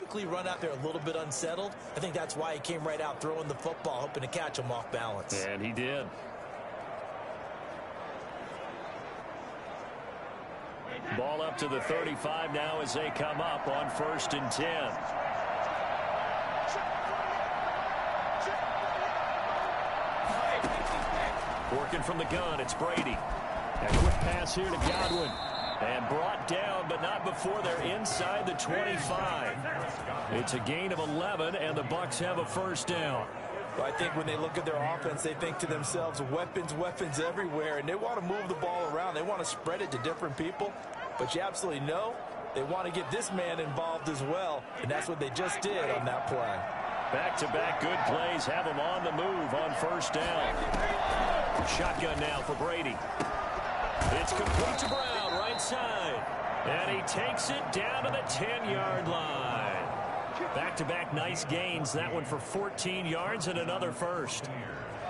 typically run out there a little bit unsettled. I think that's why he came right out throwing the football, hoping to catch him off balance. And he did. Ball up to the 35 now as they come up on 1st and 10. Working from the gun, it's Brady. A quick pass here to Godwin. And brought down, but not before they're inside the 25. It's a gain of 11, and the Bucs have a first down. Well, I think when they look at their offense, they think to themselves, weapons, weapons everywhere, and they want to move the ball around. They want to spread it to different people, but you absolutely know they want to get this man involved as well, and that's what they just did on that play. Back-to-back good plays have him on the move on 1st down. Shotgun now for Brady. It's complete to Brown, right side. And he takes it down to the 10-yard line. Back-to-back nice gains. That one for 14 yards and another first.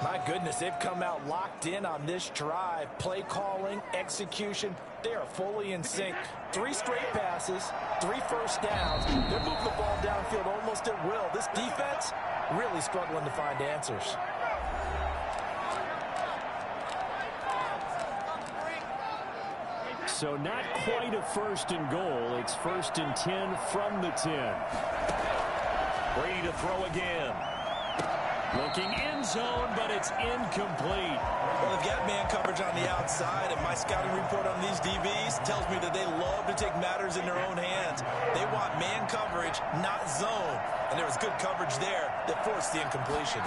My goodness, they've come out locked in on this drive. Play calling, execution, they are fully in sync. 3 straight passes, 3 first downs. They're moving the ball downfield almost at will. This defense really struggling to find answers. So not quite a 1st and goal. It's 1st and 10 from the 10. Brady to throw again. Looking end zone, but it's incomplete. Well, they've got man coverage on the outside, and my scouting report on these DBs tells me that they love to take matters in their own hands. They want man coverage, not zone. And there was good coverage there that forced the incompletion.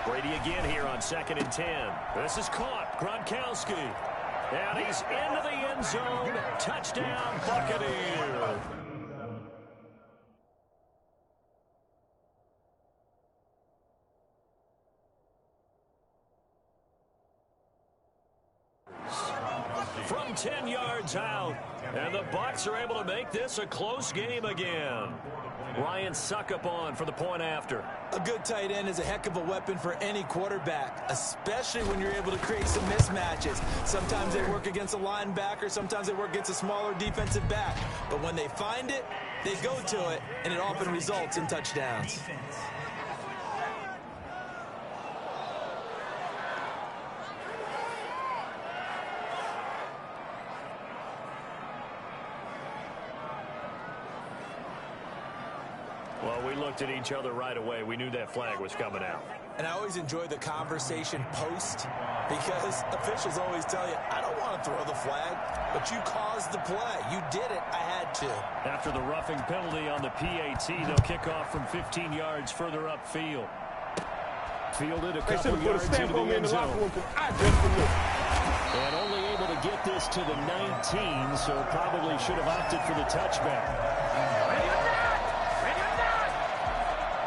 Brady again here on 2nd and 10. This is caught. Gronkowski. And he's into the end zone. Touchdown, Buccaneers. From 10 yards out. And the Bucs are able to make this a close game again. Ryan Suckup on for the point after. A good tight end is a heck of a weapon for any quarterback, especially when you're able to create some mismatches. Sometimes they work against a linebacker, sometimes they work against a smaller defensive back. But when they find it, they go to it, and it often results in touchdowns. Well, we looked at each other right away. We knew that flag was coming out. And I always enjoy the conversation post because officials always tell you, I don't want to throw the flag, but you caused the play. You did it. I had to. After the roughing penalty on the PAT, they'll kick off from 15 yards further upfield. Fielded a couple yards into the end zone. And only able to get this to the 19, so probably should have opted for the touchback.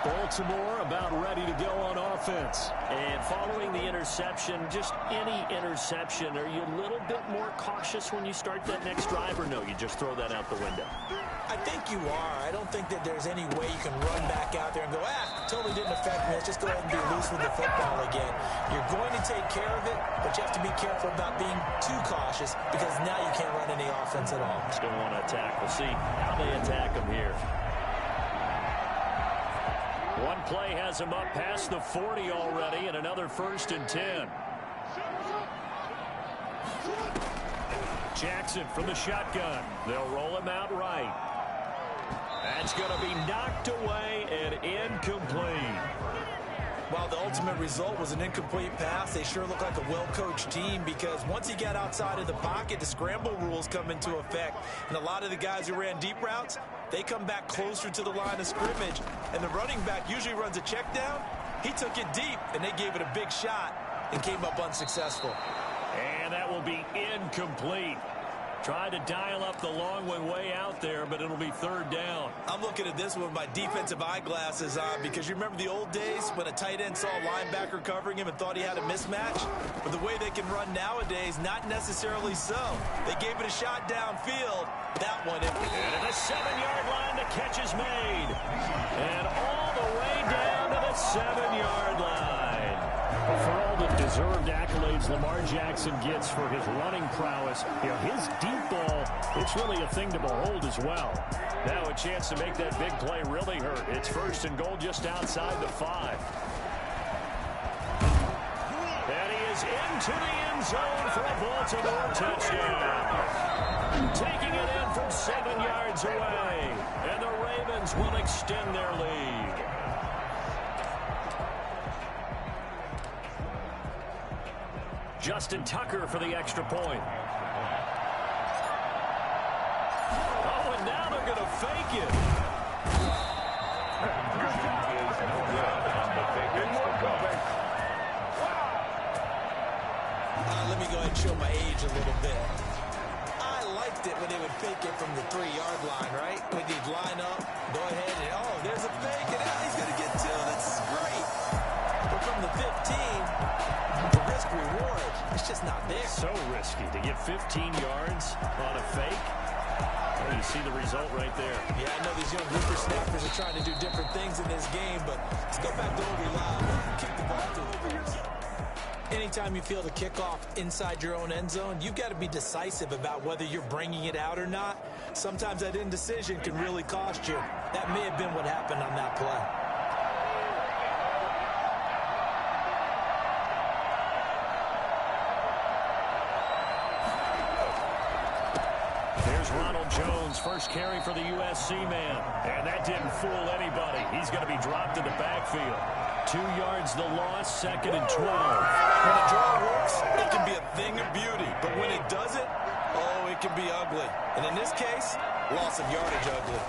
Baltimore about ready to go on offense. And following the interception, just any interception, are you a little bit more cautious when you start that next drive, or no, you just throw that out the window? I think you are. I don't think that there's any way you can run back out there and go, totally didn't affect me. Let's just go ahead and be loose with the football again. You're going to take care of it, but you have to be careful about being too cautious because now you can't run any offense at all. Still want to attack. We'll see how they attack them here. One play has him up past the 40 already, and another 1st and 10. Jackson from the shotgun. They'll roll him out right. That's going to be knocked away and incomplete. While the ultimate result was an incomplete pass, they sure look like a well-coached team because once he got outside of the pocket, the scramble rules come into effect. And a lot of the guys who ran deep routes, they come back closer to the line of scrimmage. And the running back usually runs a check down. He took it deep, and they gave it a big shot and came up unsuccessful. And that will be incomplete. Tried to dial up the long one way out there, but it'll be 3rd down. I'm looking at this one with my defensive eyeglasses on because you remember the old days when a tight end saw a linebacker covering him and thought he had a mismatch? But the way they can run nowadays, not necessarily so. They gave it a shot downfield. That one. And at the 7-yard line, the catch is made. And all the way down to the 7-yard line. For all the deserved accolades Lamar Jackson gets for his running prowess, his deep ball, it's really a thing to behold as well. Now a chance to make that big play really hurt. It's 1st and goal just outside the 5. And he is into the end zone for a Baltimore touchdown. Taking it in from 7 yards away. And the Ravens will extend their lead. Justin Tucker for the extra point. Oh, and now they're going to fake it. Let me go ahead and show my age a little bit. I liked it when they would fake it from the 3-yard line, right? When they'd line up, go ahead, and oh, there's a fake, and now he's going to get 2. That's great. But from the 15, the risk-reward, it's just not there. So risky to get 15 yards on a fake. Well, you see the result right there. Yeah, I know these young whippersnappers are trying to do different things in this game, but let's go back to what we love. Kick the ball to the Anytime you feel the kickoff inside your own end zone, you've got to be decisive about whether you're bringing it out or not. Sometimes that indecision can really cost you. That may have been what happened on that play. There's Ronald Jones, first carry for the USC man. And that didn't fool anybody. He's going to be dropped in the backfield. 2 yards the loss, 2nd and 12. When a draw works, it can be a thing of beauty. But when it doesn't, oh, it can be ugly. And in this case, loss of yardage ugly.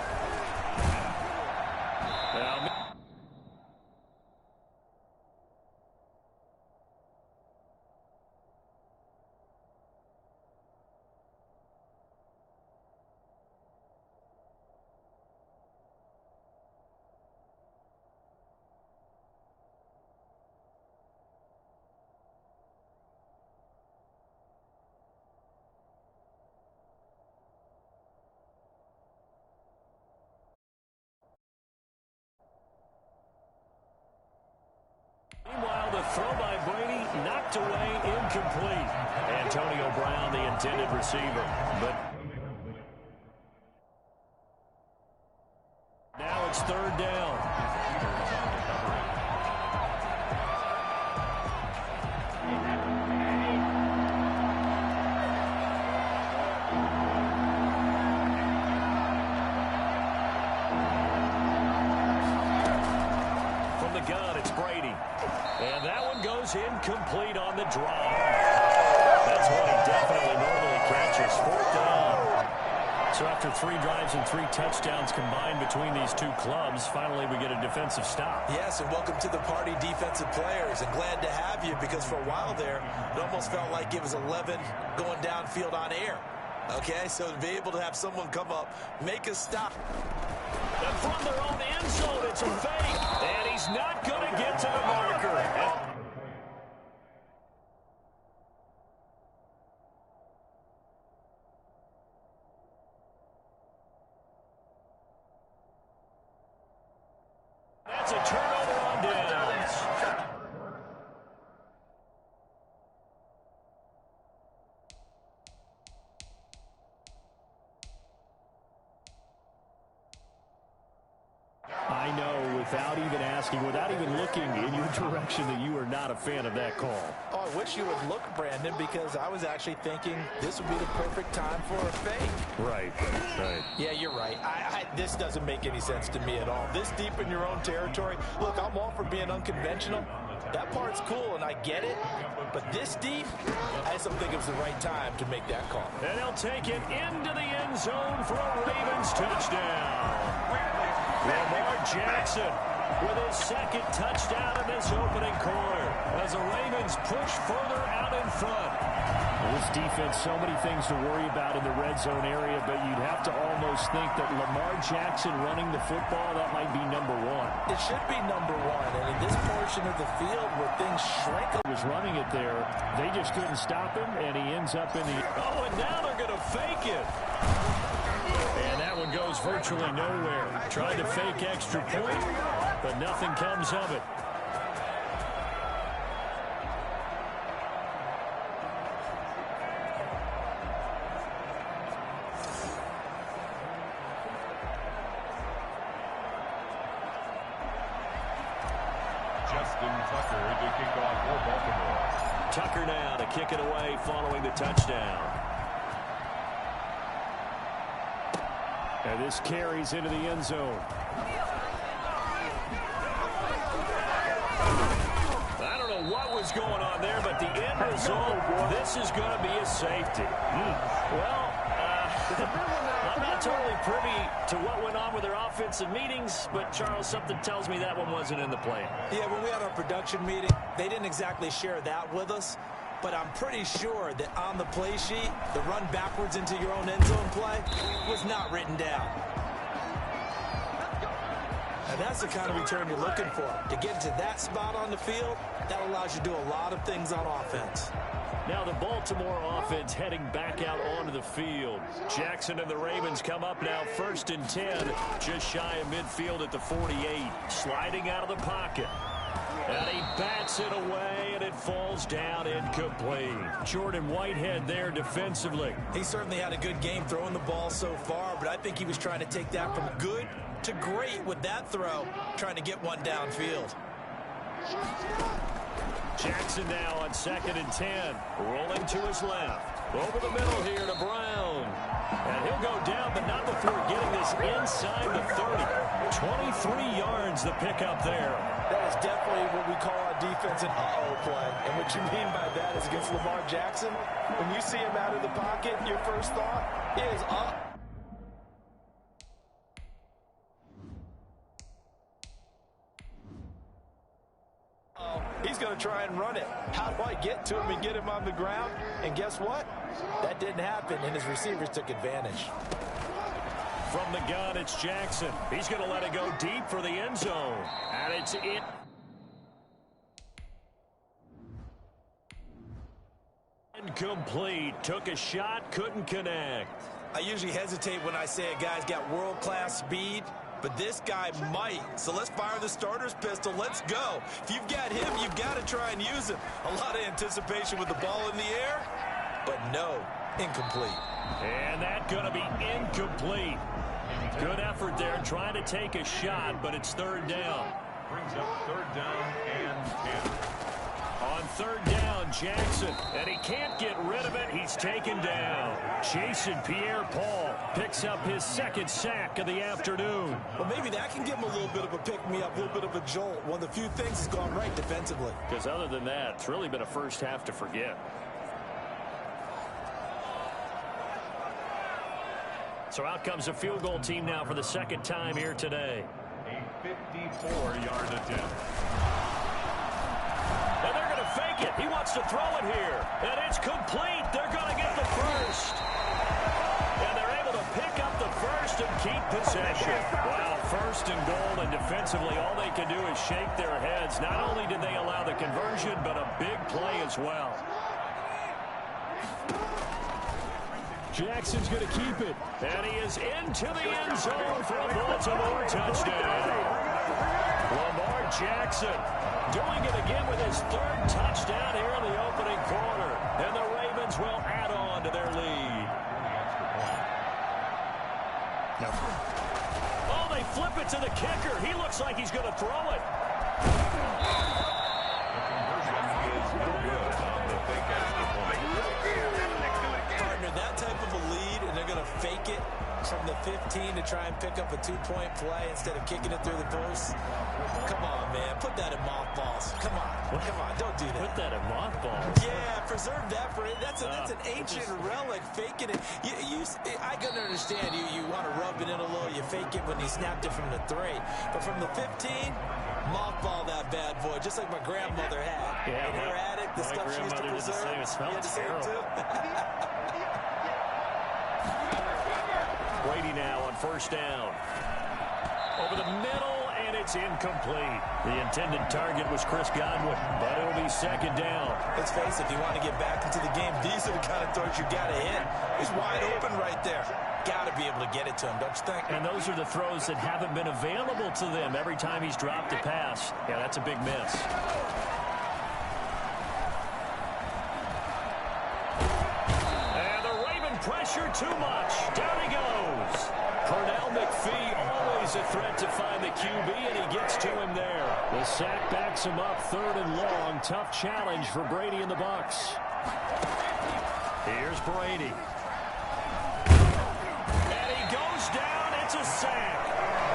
Meanwhile, the throw by Brady knocked away, incomplete. Antonio Brown, the intended receiver. But now it's 3rd down. From the gun, it's Brady. And that one goes incomplete on the drop. That's one he definitely normally catches. 4th down. So after 3 drives and 3 touchdowns combined between these two clubs, finally we get a defensive stop. Yes, and welcome to the party, defensive players. And glad to have you, because for a while there, it almost felt like it was 11 going downfield on air. Okay, so to be able to have someone come up, make a stop. And from their own end zone, it's a fake. And he's not going to get to the marker. That's a turnover on downs. I know, without even asking, without even looking in your direction, that you are not a fan of that call. Oh, I wish you would look, Brandon, because I was actually thinking this would be the perfect time for a fake. Right. Yeah, you're right. This doesn't make any sense to me at all. This deep in your own territory. Look, I'm all for being unconventional. That part's cool, and I get it. But this deep, I just don't think it was the right time to make that call. And he'll take it into the end zone for a Ravens touchdown. Lamar Jackson with his 2nd touchdown in this opening quarter as the Ravens push further out in front. This defense, so many things to worry about in the red zone area, but you'd have to almost think that Lamar Jackson running the football, that might be number 1. It should be number 1, and in this portion of the field where things shrink. He was running it there. They just couldn't stop him, and he ends up in the... Oh, and now they're going to fake it. And that one goes virtually nowhere. Tried to fake extra point, but nothing comes of it. kicker now to kick it away following the touchdown. And this carries into the end zone. I don't know what was going on there, but the end result, this is going to be a safety. Well, I'm not totally privy to what went on with their offensive meetings, but, Charles, something tells me that one wasn't in the plan. Yeah, when we had our production meeting, they didn't exactly share that with us, but I'm pretty sure that on the play sheet, the run backwards into your own end zone play was not written down. And that's the kind of return you're looking for. To get to that spot on the field, that allows you to do a lot of things on offense. Now the Baltimore offense heading back out onto the field. Jackson and the Ravens come up now 1st and 10, just shy of midfield at the 48. Sliding out of the pocket. And he bats it away, and it falls down incomplete. Jordan Whitehead there defensively. He certainly had a good game throwing the ball so far, but I think he was trying to take that from good to great with that throw, trying to get one downfield. Jackson now on 2nd and 10, rolling to his left. Over the middle here to Brown. And he'll go down, but not before getting this inside the 30. 23 yards the pickup there. That is definitely what we call our defense an uh-oh play. And what you mean by that is against Lamar Jackson, when you see him out of the pocket, your first thought is up. He's going to try and run it. How do I get to him and get him on the ground? And guess what? That didn't happen, and his receivers took advantage. From the gun, it's Jackson. He's going to let it go deep for the end zone. And it's it. Incomplete. Took a shot, couldn't connect. I usually hesitate when I say a guy's got world-class speed, but this guy might. So let's fire the starter's pistol. Let's go. If you've got him, you've got to try and use him. A lot of anticipation with the ball in the air, but no, incomplete. And that's going to be incomplete. Good effort there, trying to take a shot, but it's 3rd down. Brings up 3rd down and 10. On 3rd down, Jackson, and he can't get rid of it. He's taken down. Jason Pierre-Paul picks up his 2nd sack of the afternoon. Well, maybe that can give him a little bit of a pick-me-up, a little bit of a jolt. One of the few things that's gone right defensively. Because other than that, it's really been a first half to forget. So out comes a field goal team now for the 2nd time here today. A 54-yard attempt. And they're going to fake it. He wants to throw it here. And it's complete. They're going to get the first. And they're able to pick up the first and keep possession. Wow, 1st and goal, and defensively all they can do is shake their heads. Not only did they allow the conversion, but a big play as well. Jackson's going to keep it. And he is into the end zone for a Baltimore touchdown. Lamar Jackson doing it again with his 3rd touchdown here in the opening quarter. And the Ravens will add on to their lead. Oh, they flip it to the kicker. He looks like he's going to throw it. That type of a lead, and they're going to fake it from the 15 to try and pick up a 2-point play instead of kicking it through the post. Come on, man. Put that in mothballs. Come on. Come on. Don't do that. Put that in mothballs. Yeah, preserve that for it. That's an ancient relic, faking it. I can understand you want to rub it in a little. You fake it when you snapped it from the 3. But from the 15, mothball that bad boy, just like my grandmother had. Yeah, in her attic, the stuff she used to preserve. It smelled terrible. Too. Brady now on 1st down. Over the middle, and it's incomplete. The intended target was Chris Godwin, but it'll be 2nd down. Let's face it, if you want to get back into the game, these are the kind of throws you got to hit. He's wide open right there. Got to be able to get it to him, don't you think? And those are the throws that haven't been available to them every time he's dropped a pass. Yeah, that's a big miss. And the Raven pressure too much. Down he goes. Pernell McPhee always He's a threat to find the QB, and he gets to him there. The sack backs him up 3rd and long. Tough challenge for Brady and the Bucs. Here's Brady. And he goes down. It's a sack.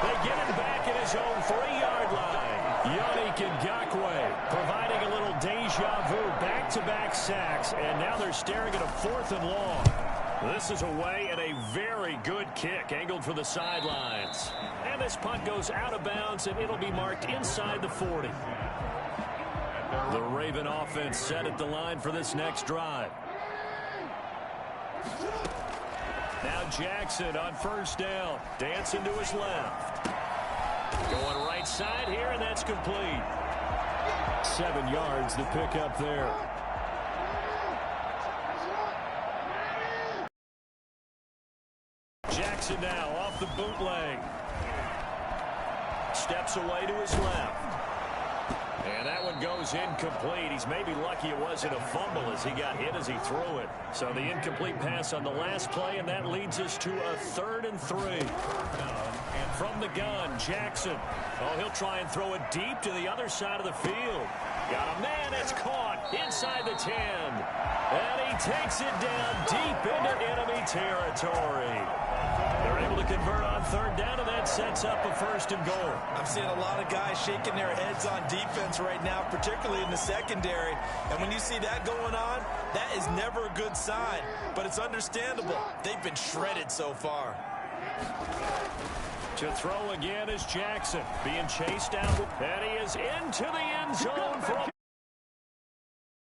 They get him back at his own 3-yard line. Yannick Ngakoue providing a little deja vu. Back-to-back sacks, and now they're staring at a 4th and long. This is away and a very good kick angled for the sidelines. And this punt goes out of bounds, and it'll be marked inside the 40. The Raven offense set at the line for this next drive. Now Jackson on 1st down. Dancing to his left. Going right side here, and that's complete. 7 yards the pick up there. Jackson now off the bootleg. Steps away to his left. And that one goes incomplete. He's maybe lucky it wasn't a fumble as he got hit as he threw it. So the incomplete pass on the last play, and that leads us to a 3rd and 3. And from the gun, Jackson. Oh, he'll try and throw it deep to the other side of the field. Got a man that's caught inside the 10. And he takes it down deep into enemy territory. They're able to convert on 3rd down, and that sets up a 1st and goal. I'm seeing a lot of guys shaking their heads on defense right now, particularly in the secondary. And when you see that going on, that is never a good sign. But it's understandable. They've been shredded so far. To throw again is Jackson, being chased out. And he is into the end zone for a